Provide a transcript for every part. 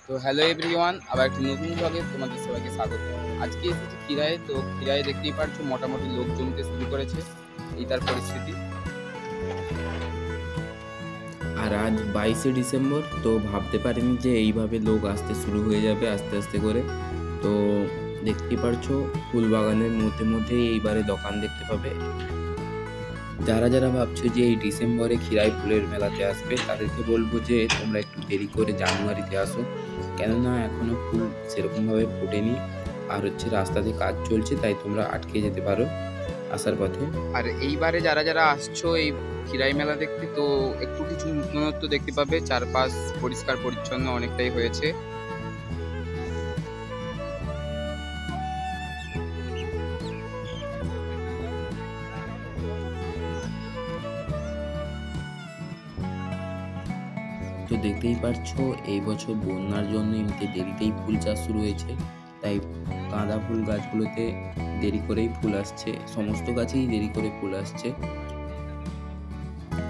তো hello everyone, আবার একটা নতুন ব্লগে তোমাদের সবাইকে স্বাগত। আজকে এসেছি খিরায়ে। তো খিরায়ে দেখতেই পারছো মোটামুটি লোক জমতে শুরু করেছে, এই তার পরিস্থিতি। আর আজ 22শে ডিসেম্বর, তো ভাবতে পারিনি যে এইভাবে লোক আসতে শুরু হয়ে যাবে আস্তে আস্তে করে। তো দেখতেই পারছো ফুল বাগানের মধ্যে মধ্যেই এইবারে দোকান দেখতে পাবে। যারা যারা ভাবছো যে এই ডিসেম্বরে খিরাই ফুলের মেলাতে আসবে, তাদেরকে বলবো যে তোমরা একটু দেরি করে জানুয়ারিতে আসো, কেননা এখনো ফুল সেরকমভাবে ফোটেনি। আর রাস্তাতে কাজ চলছে, তাই তোমরা আটকে যেতে পারো আসার পথে। আর এইবারে যারা যারা আসছো এই খিরাই মেলা দেখতে, তো একটু কিছু নতুনত্ব দেখতে পাবে। চারপাশ পরিষ্কার পরিচ্ছন্ন অনেকটাই হয়েছে। তো দেখতেই পারছো এই বছর বন্যার জন্য এমনিতে দেরিতেই ফুল চাষ শুরু হয়েছে, তাই গাঁদা ফুল গাছগুলোতে দেরি করেই ফুল আসছে, সমস্ত গাছেই দেরি করে ফুল আসছে।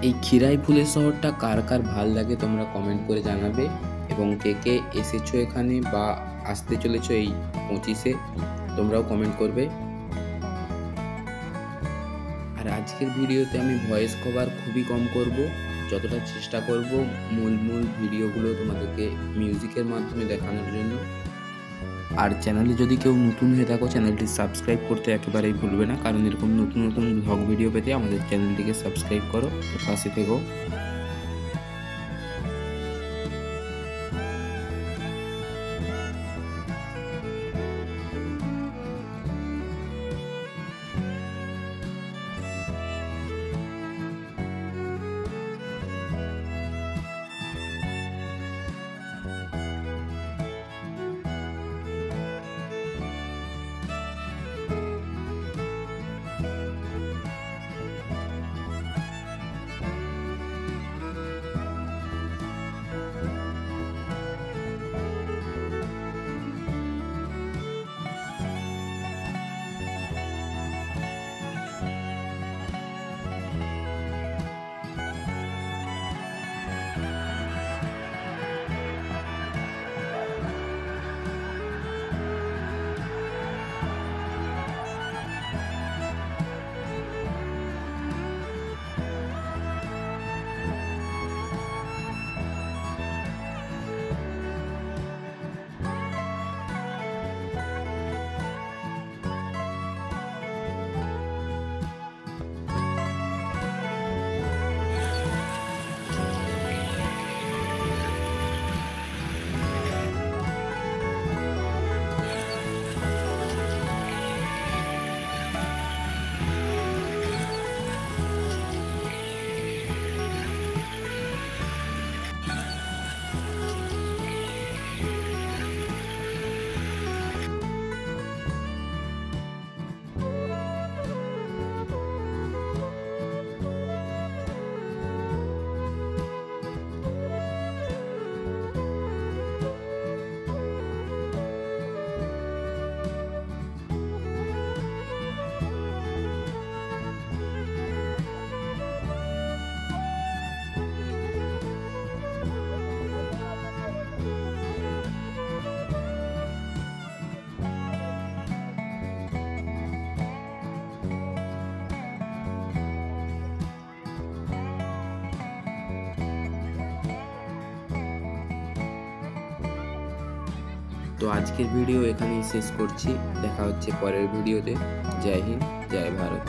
এই খিরাই ফুলের শহরটা কার কার ভাল লাগে তোমরা কমেন্ট করে জানাবে, এবং কে কে এসেছো এখানে বা আসতে চলেছো এই 25-এ, তোমরাও কমেন্ট করবে। আর আজকের ভিডিওতে আমি ভয়েস কভার খুবই কম করব, যতটা চেষ্টা করব মূল ভিডিওগুলো তোমাদেরকে মিউজিকের মাধ্যমে দেখানোর জন্য। আর চ্যানেলে যদি কেউ নতুন হয়ে থাকো, চ্যানেলটি সাবস্ক্রাইব করতে একেবারেই ভুলবে না, কারণ এরকম নতুন নতুন ব্লগ ভিডিও পেতে আমাদের চ্যানেলটিকে সাবস্ক্রাইব করো, পাশে থেকো। তো আজকের ভিডিও এখানেই শেষ করছি, দেখা হচ্ছে পরের ভিডিওতে। জয় হিন্দ, জয় ভারত।